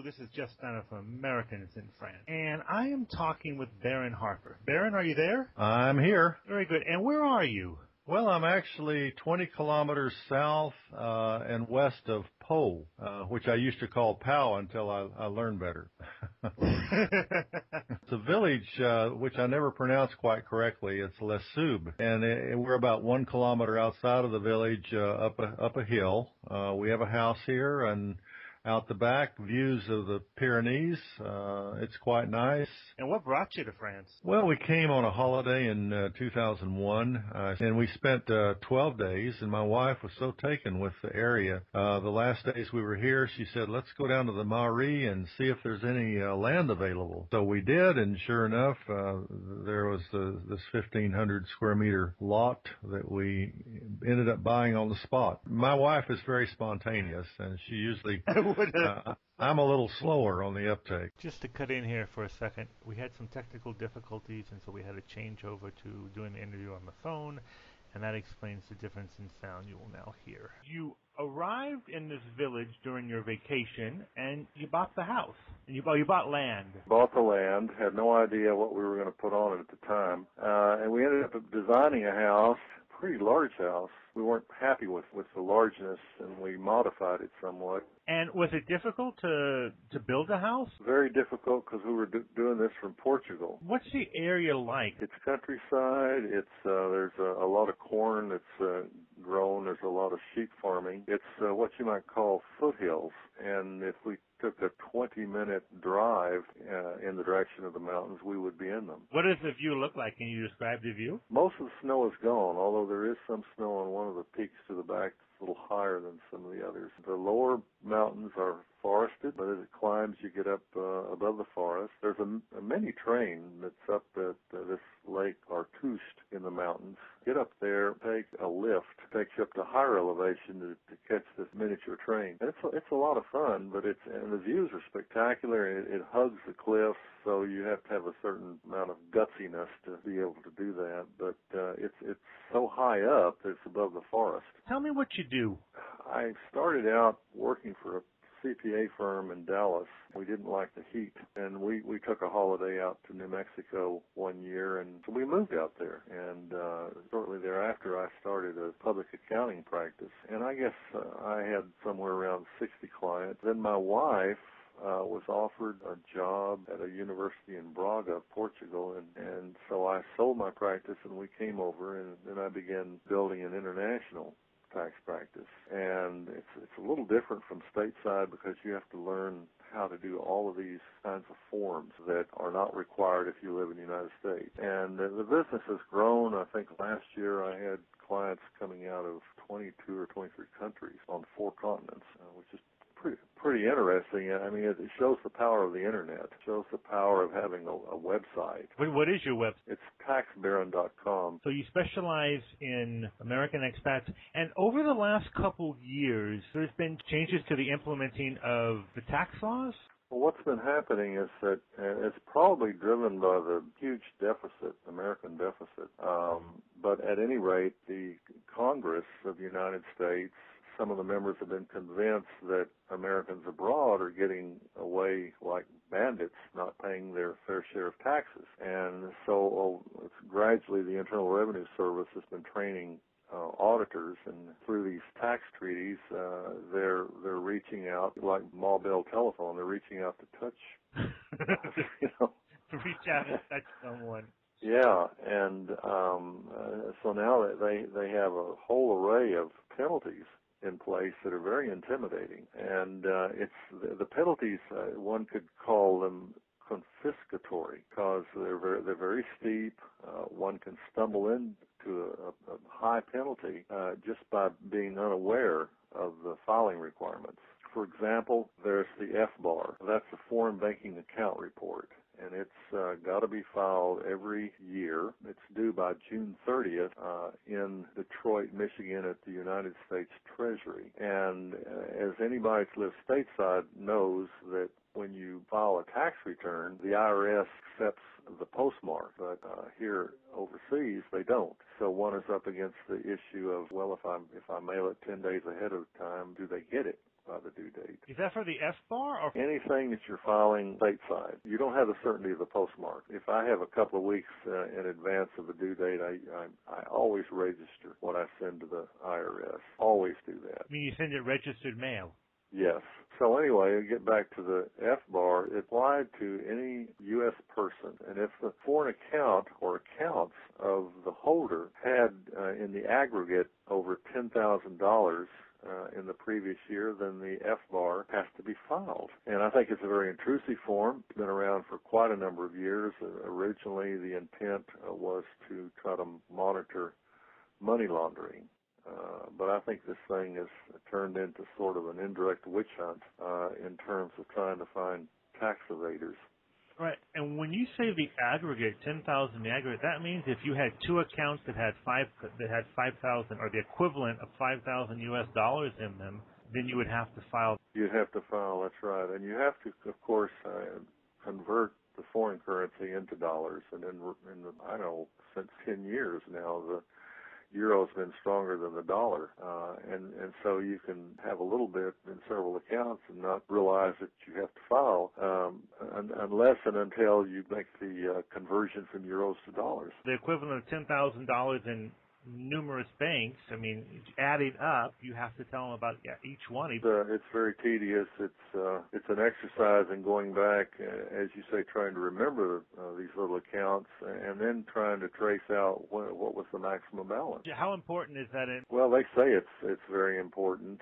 This is Jeff Steiner from Americans in France. And I am talking with Barron Harper. Barron, are you there? I'm here. Very good. And where are you? Well, I'm actually 20 kilometers south and west of Po, which I used to call Pau until I learned better. It's a village which I never pronounced quite correctly. It's Les Soubs, and we're about 1 kilometer outside of the village, up a hill. We have a house here, and out the back, views of the Pyrenees. It's quite nice. And what brought you to France? Well, we came on a holiday in 2001, and we spent 12 days, and my wife was so taken with the area. The last days we were here, she said, let's go down to the Maury and see if there's any land available. So we did, and sure enough, there was this 1,500 square meter lot that we ended up buying on the spot. My wife is very spontaneous, and she usually... I'm a little slower on the uptake. Just to cut in here for a second, we had some technical difficulties, and so we had to change over to doing the interview on the phone, and that explains the difference in sound you will now hear. You arrived in this village during your vacation, and you bought the house. And you bought land. Bought the land, had no idea what we were going to put on it at the time, and we ended up designing a house, pretty large house. We weren't happy with the largeness, and we modified it somewhat. And was it difficult to build a house? Very difficult because we were doing this from Portugal. What's the area like? It's countryside. It's there's a lot of corn that's grown. There's a lot of sheep farming. It's what you might call foothills. And if we took a 20-minute drive in the direction of the mountains, we would be in them. What does the view look like? Can you describe the view? Most of the snow is gone, although there is some snow on one of the peaks to the back. It's a little higher than some of the others. The lower mountains are forested, but as it climbs, you get up above the forest. There's a mini train that's up at this lake Artust in the mountains. Get up there, take a lift, takes you up to higher elevation to catch this miniature train. And it's a lot of fun, but and the views are spectacular. It hugs the cliffs, so you have to have a certain amount of gutsiness to be able to do that. But it's so high up that it's above the forest. Tell me what you do. I started out working for a CPA firm in Dallas. We didn't like the heat, and we took a holiday out to New Mexico one year, and so we moved out there. And shortly thereafter, I started a public accounting practice, and I guess I had somewhere around 60 clients. Then my wife was offered a job at a university in Braga, Portugal, and so I sold my practice, and we came over, and then I began building an international tax practice. And it's a little different from stateside because you have to learn how to do all of these kinds of forms that are not required if you live in the United States. And the business has grown. I think last year I had clients coming out of 22 or 23 countries on 4 continents, which is pretty interesting. I mean, it shows the power of the Internet. It shows the power of having a website. What is your website? It's taxbarron.com. So you specialize in American expats, and over the last couple years, there's been changes to the implementing of the tax laws? Well, what's been happening is that it's probably driven by the huge deficit, American deficit. But at any rate, the Congress of the United States, some of the members have been convinced that Americans abroad are getting away like bandits, not paying their fair share of taxes. And so it's gradually the Internal Revenue Service has been training auditors, and through these tax treaties, they're reaching out like mobile telephone. They're reaching out to touch, To reach out and touch someone. Yeah, and so now they have a whole array of penalties in place that are very intimidating, and the penalties. One could call them confiscatory because they're very steep. One can stumble into a high penalty just by being unaware of the filing requirements. For example, there's the FBAR. That's a Foreign Banking Account Report, and it's got to be filed every year. It's due by June 30th in Detroit, Michigan at the United States Treasury. And as anybody who lives stateside knows that when you file a tax return, the IRS accepts the postmark, but here overseas they don't. So one is up against the issue of, well, if I mail it 10 days ahead of time, do they get it? by the due date. Is that for the F-bar or Anything that you're filing stateside, you don't have the certainty of the postmark. If I have a couple of weeks in advance of the due date, I always register what I send to the IRS. Always do that. I mean, you send it registered mail? Yes. So anyway, I get back to the F-bar. It applied to any U.S. person, and if the foreign account or accounts of the holder had in the aggregate over $10,000 in the previous year, then the F-bar has to be filed. And I think it's a very intrusive form. It's been around for quite a number of years. Originally, the intent was to try to monitor money laundering. But I think this thing has turned into sort of an indirect witch hunt in terms of trying to find tax evaders. Right. And when you say the aggregate, 10,000 the aggregate, that means if you had two accounts that had 5,000 or the equivalent of 5,000 US dollars in them, then you would have to file. You'd have to file, that's right. And you have to, of course, convert the foreign currency into dollars. And I don't know, since 10 years now, the Euro's been stronger than the dollar, and so you can have a little bit in several accounts and not realize that you have to file unless and until you make the conversion from euros to dollars. The equivalent of $10,000 in numerous banks, I mean, adding up, you have to tell them about each one. It's very tedious. It's an exercise in going back, as you say, trying to remember these little accounts and then trying to trace out what was the maximum balance. How important is that? Well, they say it's very important.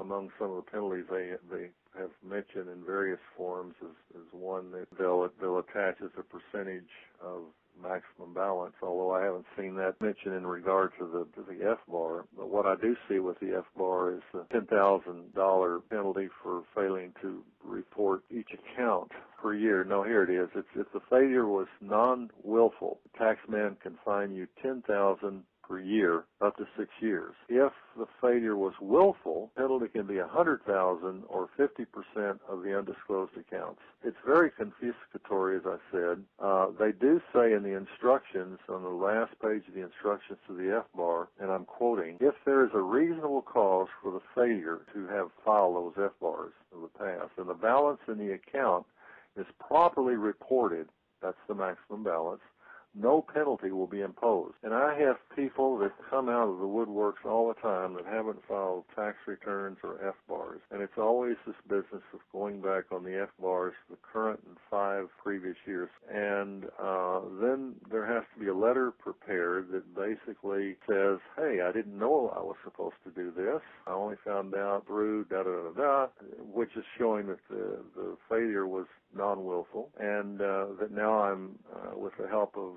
Among some of the penalties they have mentioned in various forms is one that they'll attach as a percentage of maximum balance, although I haven't seen that mentioned in regard to the F-bar. But what I do see with the F-bar is the $10,000 penalty for failing to report each account per year. No, here it is. If the failure was non-willful, the taxman can fine you $10,000 per year up to 6 years. If the failure was willful, penalty can be $100,000 or 50% of the undisclosed accounts. It's very confiscatory, as I said. They do say in the instructions, on the last page of the instructions to the F-bar, and I'm quoting, if there is a reasonable cause for the failure to have filed those F-bars of the past, and the balance in the account is properly reported, that's the maximum balance, no penalty will be imposed. And I have people that come out of the woodworks all the time that haven't filed tax returns or F-bars. And it's always this business of going back on the F-bars for the current and 5 previous years. And then there has to be a letter prepared that basically says, hey, I didn't know I was supposed to do this. I only found out through da-da-da-da, which is showing that the failure was non-willful, and that now I'm, with the help of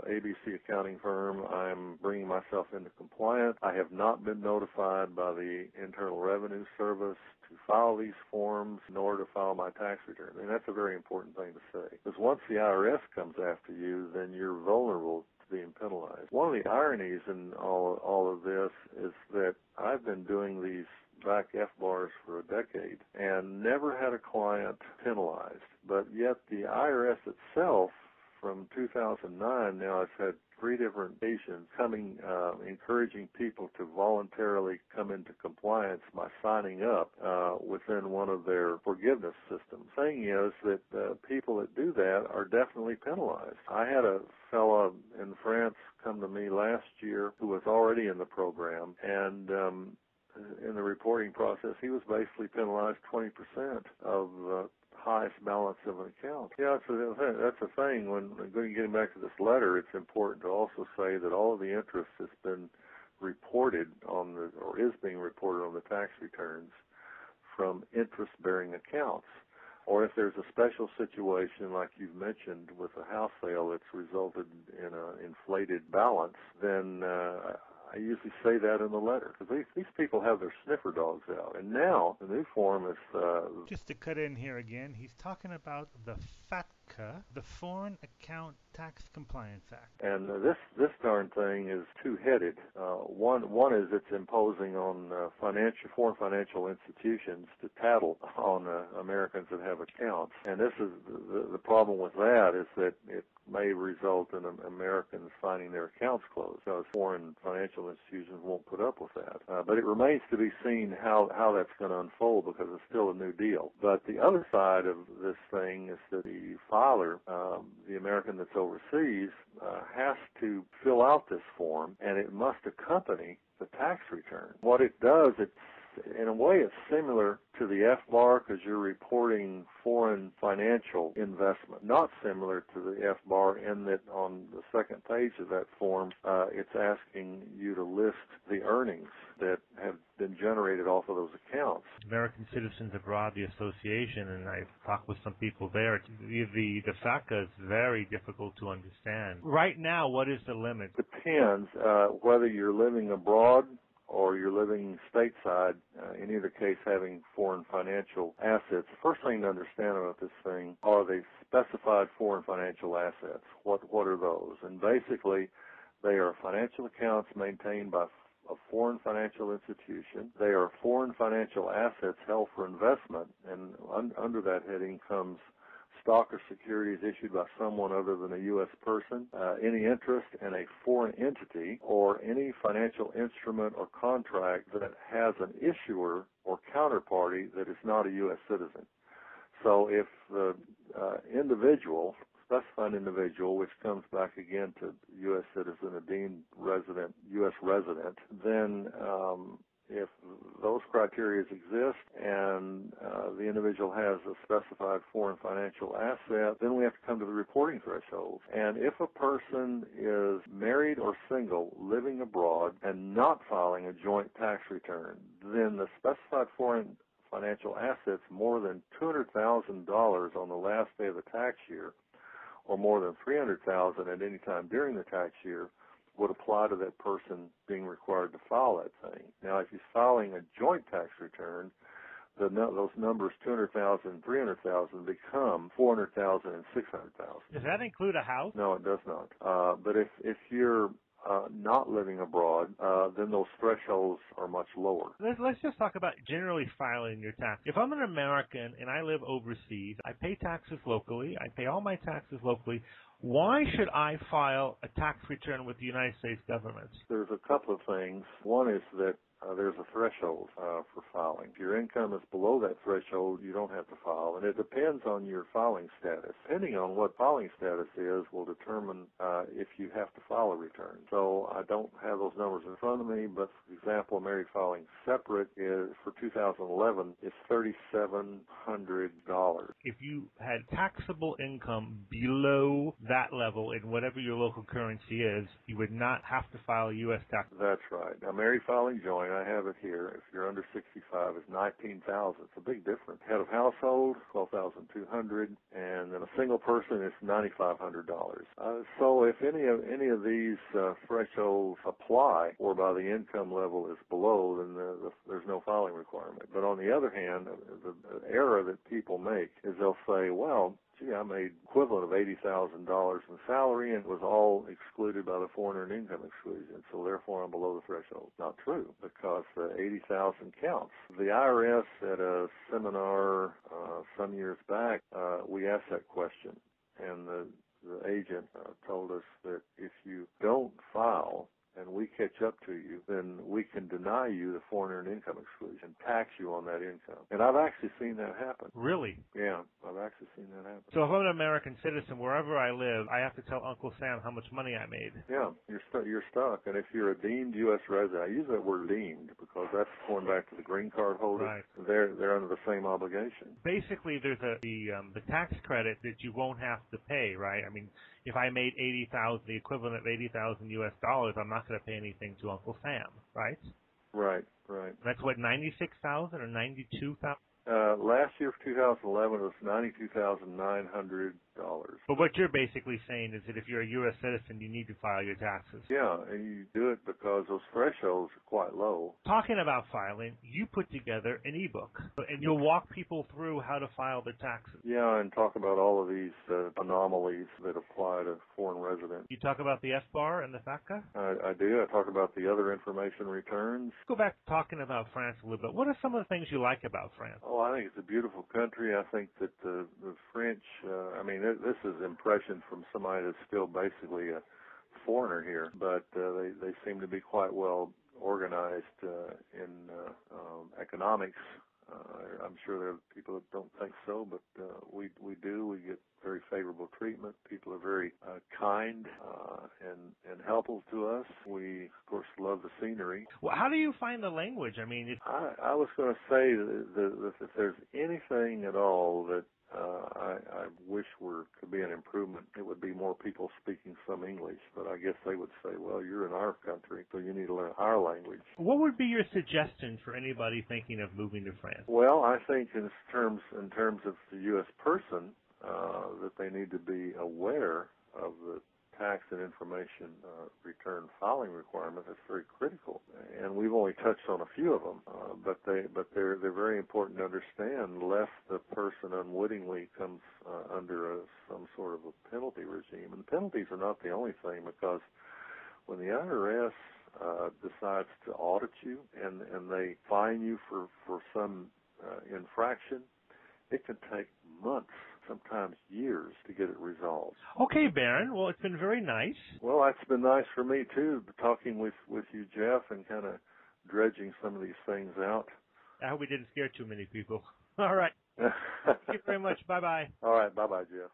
ABC accounting firm, I'm bringing myself into compliance. I have not been notified by the Internal Revenue Service to file these forms, nor to file my tax return. And that's a very important thing to say, because once the IRS comes after you, then you're vulnerable to being penalized. One of the ironies in all of this is that I've been doing these back F-bars for a decade and never had a client penalized. But yet the IRS itself, from 2009 now, has had 3 different occasions coming, encouraging people to voluntarily come into compliance by signing up within one of their forgiveness systems. The thing is that people that do that are definitely penalized. I had a fellow in France come to me last year who was already in the program, and in the reporting process, he was basically penalized 20% of the highest balance of an account. Yeah, that's a thing. When getting back to this letter, it's important to also say that all of the interest has been reported on or is being reported on the tax returns from interest-bearing accounts. Or if there's a special situation like you've mentioned with a house sale that's resulted in an inflated balance, then I usually say that in the letter, because these people have their sniffer dogs out. And now the new form is... Just to cut in here again, he's talking about the fat FATCA, the Foreign Account Tax Compliance Act. And this darn thing is two-headed. One is it's imposing on foreign financial institutions to tattle on Americans that have accounts. And this is the problem with that is that it may result in Americans finding their accounts closed because foreign financial institutions won't put up with that. But it remains to be seen how that's going to unfold because it's still a new deal. But the other side of this thing is that the filer, the American that's overseas, has to fill out this form, and it must accompany the tax return. What it does, in a way, it's similar to the FBAR because you're reporting foreign financial investment. Not similar to the FBAR in that on the second page of that form, it's asking you to list the earnings that have been generated off of those accounts. American Citizens Abroad, the association, and I've talked with some people there, the FATCA is very difficult to understand. Right now, what is the limit? Depends whether you're living abroad or you're living stateside, in either case having foreign financial assets. The first thing to understand about this thing are the specified foreign financial assets. What are those? And basically, they are financial accounts maintained by a foreign financial institution. They are foreign financial assets held for investment, and under that heading comes stock or securities issued by someone other than a U.S. person, any interest in a foreign entity, or any financial instrument or contract that has an issuer or counterparty that is not a U.S. citizen. So if the specified individual, which comes back again to U.S. citizen, a deemed resident, U.S. resident, then if those criteria exist and the individual has a specified foreign financial asset, then we have to come to the reporting threshold. And if a person is married or single, living abroad, and not filing a joint tax return, then the specified foreign financial assets more than $200,000 on the last day of the tax year, or more than $300,000 at any time during the tax year, would apply to that person being required to file that thing. Now, if he's filing a joint tax return, those numbers, 200,000, 300,000, become 400,000 and 600,000. Does that include a house? No, it does not. But if you're not living abroad, then those thresholds are much lower. Let's just talk about generally filing your tax. If I'm an American and I live overseas, I pay taxes locally, I pay all my taxes locally, why should I file a tax return with the United States government? There's a couple of things. One is that there's a threshold for filing. If your income is below that threshold, you don't have to file, and it depends on your filing status. Depending on what filing status is will determine if you have to file a return. So I don't have those numbers in front of me, but for example, married filing separate is for 2011 is $3,700. If you had taxable income below that level in whatever your local currency is, you would not have to file a U.S. tax. That's right. Now, married filing joint, I have it here. If you're under 65, is $19,000. It's a big difference. Head of household, $12,200, and then a single person is $9,500. So if any of these thresholds apply, or by the income level is below, then there's no filing requirement. But on the other hand, the error that people make is they'll say, well, gee, I made equivalent of $80,000 in salary and it was all excluded by the foreign earned income exclusion, so therefore I'm below the threshold. Not true, because the $80,000 counts. The IRS at a seminar some years back, we asked that question, and the agent told us that if you don't file and we catch up to you, then we can deny you the foreign earned income exclusion, tax you on that income. And I've actually seen that happen. Really? Yeah, I've actually seen that happen. So if I'm an American citizen, wherever I live, I have to tell Uncle Sam how much money I made. Yeah, you're stuck. And if you're a deemed U.S. resident, I use that word deemed because that's going back to the green card holder. Right. They're under the same obligation. Basically, there's the tax credit that you won't have to pay, right? I mean, if I made $80,000, the equivalent of $80,000 U.S. dollars, I'm not going to pay anything to Uncle Sam, right? Right, right. That's what, $96,000 or $92,000? Last year for 2011 it was $92,900. But what you're basically saying is that if you're a U.S. citizen, you need to file your taxes. Yeah, and you do it because those thresholds are quite low. Talking about filing, you put together an ebook, and you'll walk people through how to file their taxes. Yeah, and talk about all of these anomalies that apply to foreign residents. You talk about the FBAR and the FATCA? I do. I talk about the other information returns. Let's go back to talking about France a little bit. What are some of the things you like about France? Oh, I think it's a beautiful country. I think that the French, this is impression from somebody that's still basically a foreigner here, but they seem to be quite well organized in economics. I'm sure there are people that don't think so, but we do. We get very favorable treatment. People are very kind and helpful to us. We, of course, love the scenery. Well, how do you find the language? I mean, I was going to say that if there's anything at all that I wish could be an improvement, it would be more people speaking some English. But I guess they would say, well, you're in our country, so you need to learn our language. What would be your suggestion for anybody thinking of moving to France? Well, I think in terms of the U.S. person, that they need to be aware of the tax and information return filing requirement. That's very critical, and we've only touched on a few of them, but they're very important to understand, lest the person unwittingly comes under some sort of a penalty regime. And penalties are not the only thing, because when the IRS decides to audit you and they fine you for some infraction, it can take months, sometimes years, to get it resolved. Okay, Barron. Well, it's been very nice. Well, it's been nice for me, too, talking with you, Jeff, and kind of dredging some of these things out. I hope we didn't scare too many people. All right. Thank you very much. Bye-bye. All right. Bye-bye, Jeff.